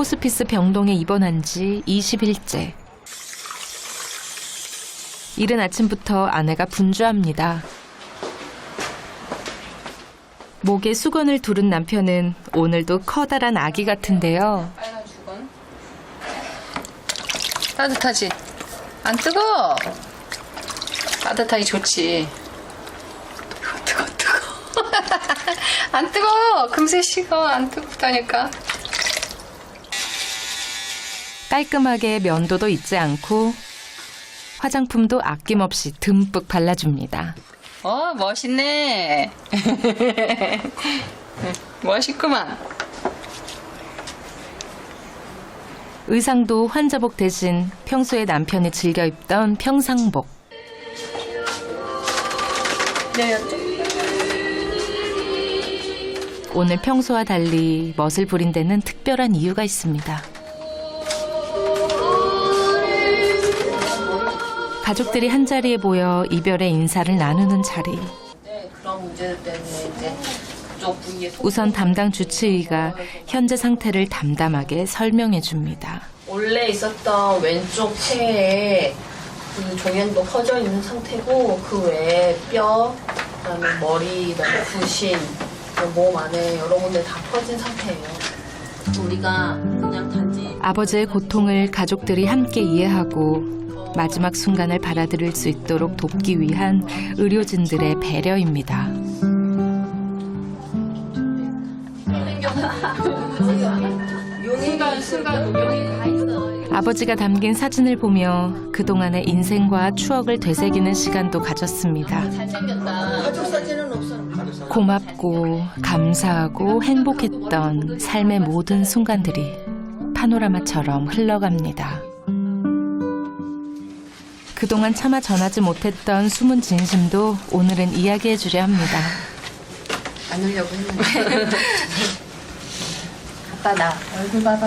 호스피스 병동에 입원한 지 20일째. 이른 아침부터 아내가 분주합니다. 목에 수건을 두른 남편은 오늘도 커다란 아기 같은데요. 빨간 수건. 따뜻하지? 안 뜨거? 따뜻하기 좋지. 뜨거. 안 뜨거. 금세 식어. 안 뜨겁다니까. 깔끔하게 면도도 잊지 않고 화장품도 아낌없이 듬뿍 발라줍니다. 멋있네. 멋있구만. 의상도 환자복 대신 평소에 남편이 즐겨 입던 평상복. 네. 오늘 평소와 달리 멋을 부린 데는 특별한 이유가 있습니다. 가족들이 한자리에 모여 이별의 인사를 나누는 자리. 그런 문제들 때문에 이제 그쪽 부위에 우선 담당 주치의가 현재 상태를 담담하게 설명해 줍니다. 원래 있었던 왼쪽 폐에 그 종양도 퍼져 있는 상태고 그 외에 뼈, 그다음에 머리, 그다음에 부신, 몸 안에 여러 군데 다 퍼진 상태예요. 우리가 그냥 단지 아버지의 고통을 가족들이 함께 이해하고 마지막 순간을 받아들일 수 있도록 돕기 위한 의료진들의 배려입니다. 아버지가 담긴 사진을 보며 그동안의 인생과 추억을 되새기는 시간도 가졌습니다. 고맙고 감사하고 행복했던 삶의 모든 순간들이 파노라마처럼 흘러갑니다. 그동안 차마 전하지 못했던 숨은 진심도 오늘은 이야기해 주려 합니다. 안 울려고 했는데. 아빠 나 얼굴 봐봐.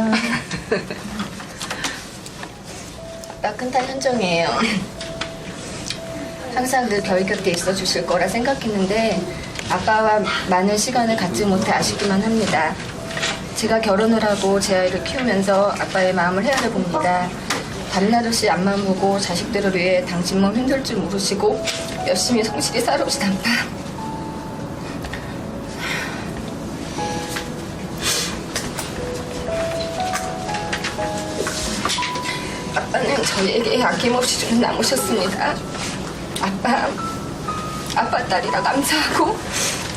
아빠 큰딸 현정이에요. 항상 늘 저희 곁에 있어 주실 거라 생각했는데 아빠와 많은 시간을 갖지 못해 아쉽기만 합니다. 제가 결혼을 하고 제 아이를 키우면서 아빠의 마음을 헤아려 봅니다. 밤낮 없이 앞만 보고 자식들을 위해 당신 몸 힘들 줄 모르시고 열심히 성실히 살아오신 아빠. 아빠는 저희에게 아낌없이 주는 나무셨습니다. 아빠 딸이라 감사하고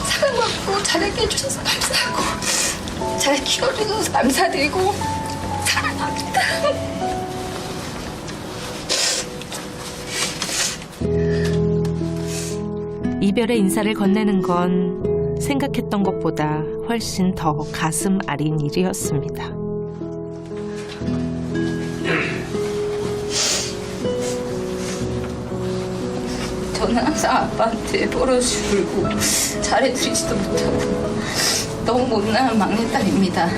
사랑받고 잘하게 해주셔서 감사하고 잘 키워주셔서 감사드리고 사랑합니다. 이별의 인사를 건네는 건 생각했던 것보다 훨씬 더 가슴 아린 일이었습니다. 저는 항상 아빠한테 벌어주고 잘해드리지도 못하고 너무 못난 막내딸입니다.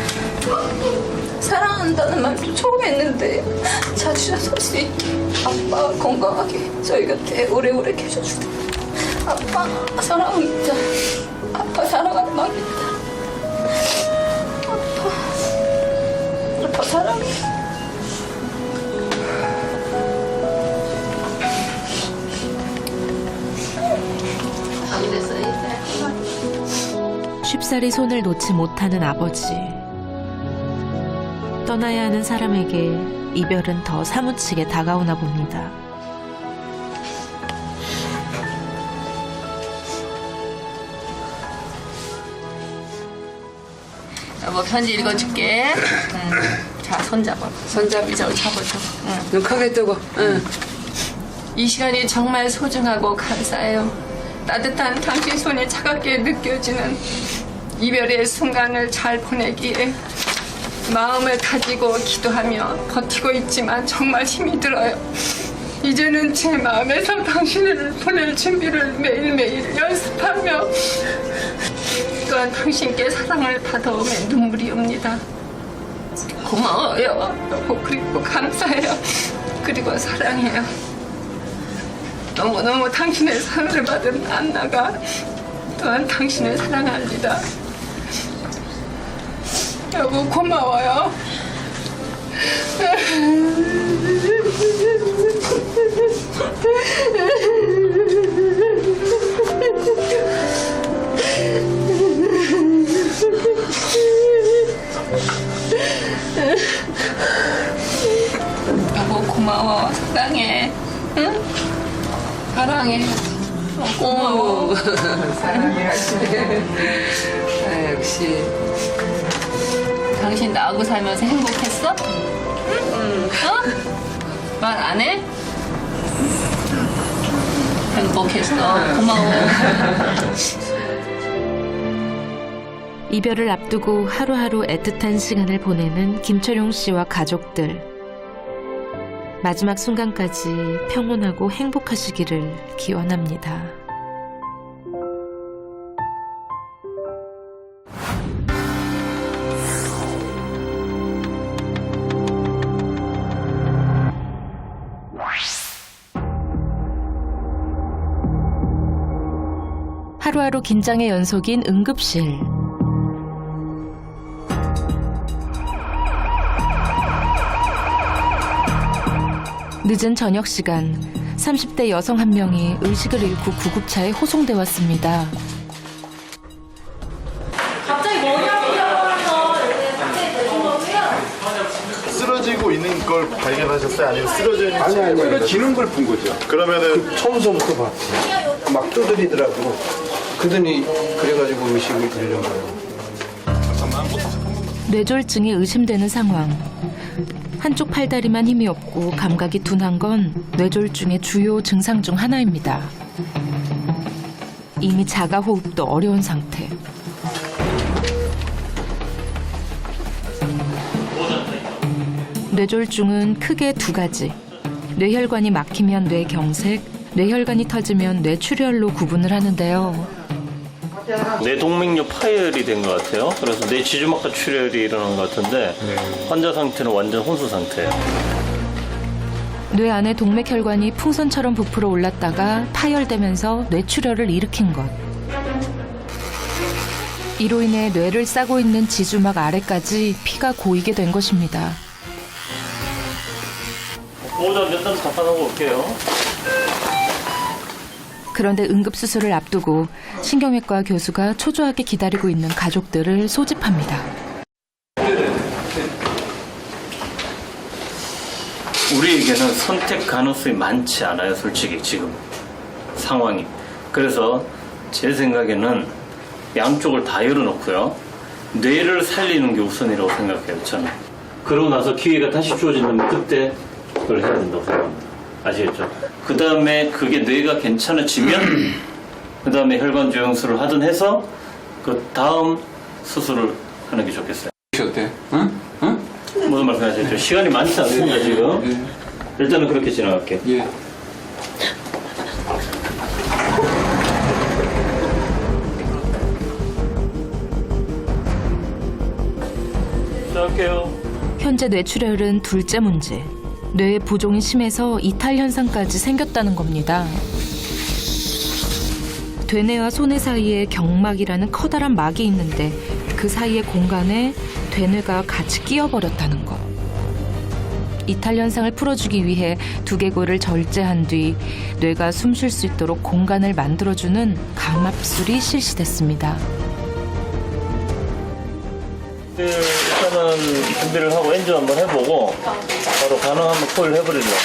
사랑한다는 말도 처음 했는데 자주 설 수 있게 아빠 건강하게 저희 곁에 오래오래 계셔주세요. 아빠 사랑합니다. 아빠 사랑하는 막내딸. 아빠 사랑해. 쉽사리 손을 놓지 못하는 아버지. 떠나야 하는 사람에게 이별은 더 사무치게 다가오나 봅니다. 여보 편지 읽어줄게. 자 손잡아. 손잡이 잡아줘. 눈 크게 뜨고. 이 시간이 정말 소중하고 감사해요. 따뜻한 당신 손이 차갑게 느껴지는 이별의 순간을 잘 보내기에 마음을 가지고 기도하며 버티고 있지만 정말 힘이 들어요. 이제는 제 마음에서 당신을 보낼 준비를 매일매일 연습하며 또한 당신께 사랑을 받아오면 눈물이 옵니다. 고마워요. 너무 그리고 감사해요. 그리고 사랑해요. 너무너무 당신의 사랑을 받은 안나가 또한 당신을 사랑합니다. 여보 고마워요. 여보 고마워. 사랑해. 응? 사랑해. 고마워. 사랑해 하시네. 아, 역시. 당신 나하고 살면서 행복했어? 응? 어? 말 안 해? 행복했어. 고마워. 이별을 앞두고 하루하루 애틋한 시간을 보내는 김철용 씨와 가족들. 마지막 순간까지 평온하고 행복하시기를 기원합니다. 하루하루 긴장의 연속인 응급실. 늦은 저녁 시간, 30대 여성 한 명이 의식을 잃고 구급차에 호송돼 왔습니다. 갑자기 머리 아프다고 해서 갑자기 되신 거고요. 쓰러지고 있는 걸 발견하셨어요? 아니면 쓰러져 있는 아니 쓰러지는 걸 본 거죠. 그러면은 처음서부터 봤지. 막 두드리더라고. 그러더니 그래가지고 의식을 잃는 거예요. 뇌졸중이 의심되는 상황. 한쪽 팔다리만 힘이 없고 감각이 둔한 건 뇌졸중의 주요 증상 중 하나입니다. 이미 자가 호흡도 어려운 상태. 뇌졸중은 크게 두 가지. 뇌혈관이 막히면 뇌경색, 뇌혈관이 터지면 뇌출혈로 구분을 하는데요. 뇌동맥류 파열이 된 것 같아요. 그래서 뇌지주막하 출혈이 일어난 것 같은데 환자 상태는 완전 혼수 상태예요. 뇌 안에 동맥혈관이 풍선처럼 부풀어 올랐다가 파열되면서 뇌출혈을 일으킨 것. 이로 인해 뇌를 싸고 있는 지주막 아래까지 피가 고이게 된 것입니다. 보호자 몇 단 답변하고 올게요. 그런데 응급수술을 앞두고 신경외과 교수가 초조하게 기다리고 있는 가족들을 소집합니다. 우리에게는 선택 가능성이 많지 않아요, 솔직히 지금 상황이. 그래서 제 생각에는 양쪽을 다 열어놓고요. 뇌를 살리는 게 우선이라고 생각해요, 저는. 그러고 나서 기회가 다시 주어진다면 그때 그걸 해야 된다고 생각합니다. 아시겠죠? 그 다음에 그게 뇌가 괜찮아지면 그 다음에 혈관 조영술을 하든 해서 그 다음 수술을 하는 게 좋겠어요. 어때? 응? 응? 무슨 말씀하시죠? 시간이 많지 않습니다, 지금. 예. 일단은 그렇게 지나갈게요. 예. 시작할게요. 현재 뇌출혈은 둘째 문제. 뇌의 부종이 심해서 이탈 현상까지 생겼다는 겁니다. 되뇌와 소뇌 사이에 경막이라는 커다란 막이 있는데 그 사이의 공간에 되뇌가 같이 끼어버렸다는 것. 이탈 현상을 풀어주기 위해 두개골을 절제한 뒤 뇌가 숨 쉴 수 있도록 공간을 만들어주는 감압술이 실시됐습니다. 일단은 준비를 하고 엔진 한번 해보고 바로 가능하면 코일 해버리려고.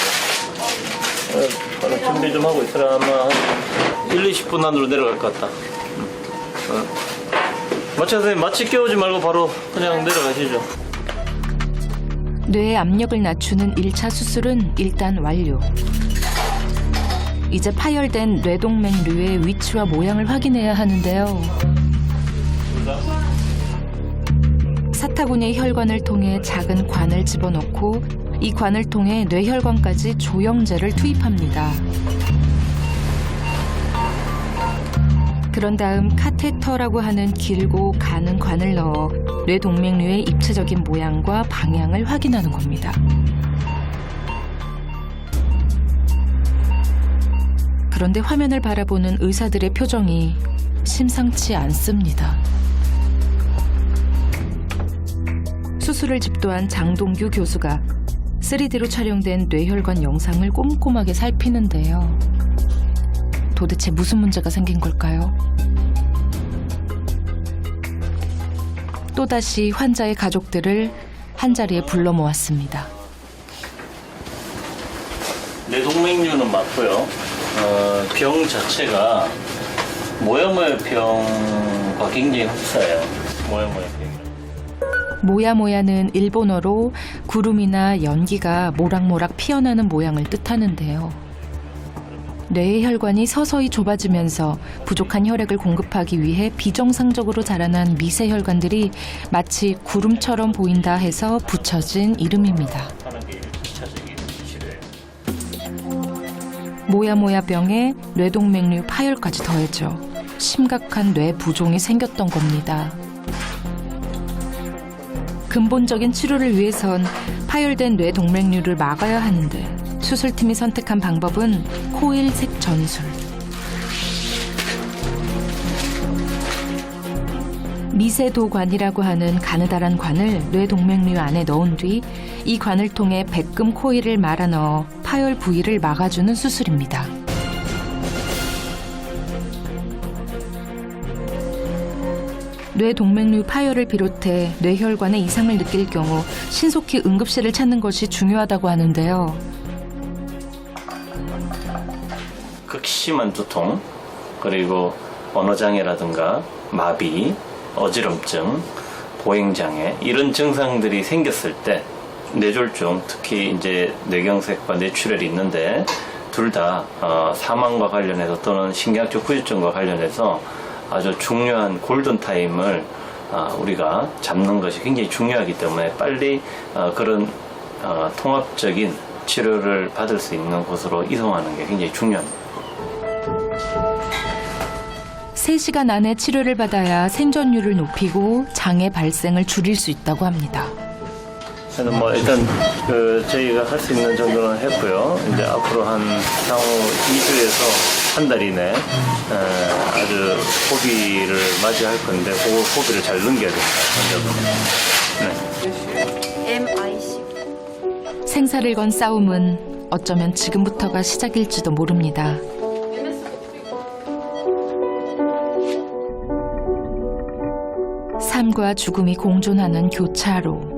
바로 준비 좀 하고 있으라 아마 한 1, 20분 안으로 내려갈 것 같다. 마취 선생님 마취 끼우지 말고 바로 그냥 내려가시죠. 뇌의 압력을 낮추는 1차 수술은 일단 완료. 이제 파열된 뇌동맥류의 위치와 모양을 확인해야 하는데요. 사타구니의 혈관을 통해 작은 관을 집어넣고 이 관을 통해 뇌혈관까지 조영제를 투입합니다. 그런 다음 카테터라고 하는 길고 가는 관을 넣어 뇌동맥류의 입체적인 모양과 방향을 확인하는 겁니다. 그런데 화면을 바라보는 의사들의 표정이 심상치 않습니다. 수술을 집도한 장동규 교수가 3D로 촬영된 뇌혈관 영상을 꼼꼼하게 살피는데요. 도대체 무슨 문제가 생긴 걸까요? 또다시 환자의 가족들을 한자리에 불러 모았습니다. 뇌동맥류는 맞고요. 병 자체가 모야모야 병과 굉장히 흡사해요. 모야모야 병. 모야모야는 일본어로 구름이나 연기가 모락모락 피어나는 모양을 뜻하는데요. 뇌의 혈관이 서서히 좁아지면서 부족한 혈액을 공급하기 위해 비정상적으로 자라난 미세 혈관들이 마치 구름처럼 보인다 해서 붙여진 이름입니다. 모야모야병에 뇌동맥류 파열까지 더해져 심각한 뇌 부종이 생겼던 겁니다. 근본적인 치료를 위해선 파열된 뇌동맥류를 막아야 하는데 수술팀이 선택한 방법은 코일색 전술. 미세도관이라고 하는 가느다란 관을 뇌동맥류 안에 넣은 뒤 이 관을 통해 백금 코일을 말아 넣어 파열 부위를 막아주는 수술입니다. 뇌동맥류 파열을 비롯해 뇌혈관에 이상을 느낄 경우 신속히 응급실을 찾는 것이 중요하다고 하는데요. 극심한 두통, 그리고 언어장애라든가 마비, 어지럼증, 보행장애 이런 증상들이 생겼을 때 뇌졸중, 특히 이제 뇌경색과 뇌출혈이 있는데 둘 다 사망과 관련해서 또는 신경학적 후유증과 관련해서 아주 중요한 골든타임을 우리가 잡는 것이 굉장히 중요하기 때문에 빨리 그런 통합적인 치료를 받을 수 있는 곳으로 이송하는 게 굉장히 중요합니다. 3시간 안에 치료를 받아야 생존율을 높이고 장애 발생을 줄일 수 있다고 합니다. 그래서 일단 저희가 할 수 있는 정도는 했고요. 이제 앞으로 한 향후 2주에서 한 달 이내 아주 고비를 맞이할 건데 그 고비를 잘 넘겨야 됩니다. MIC. 생사를 건 싸움은 어쩌면 지금부터가 시작일지도 모릅니다. 삶과 죽음이 공존하는 교차로.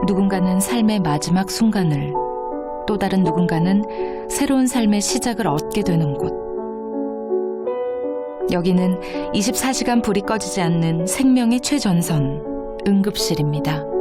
누군가는 삶의 마지막 순간을, 또 다른 누군가는 새로운 삶의 시작을 얻게 되는 곳. 여기는 24시간 불이 꺼지지 않는 생명의 최전선, 응급실입니다.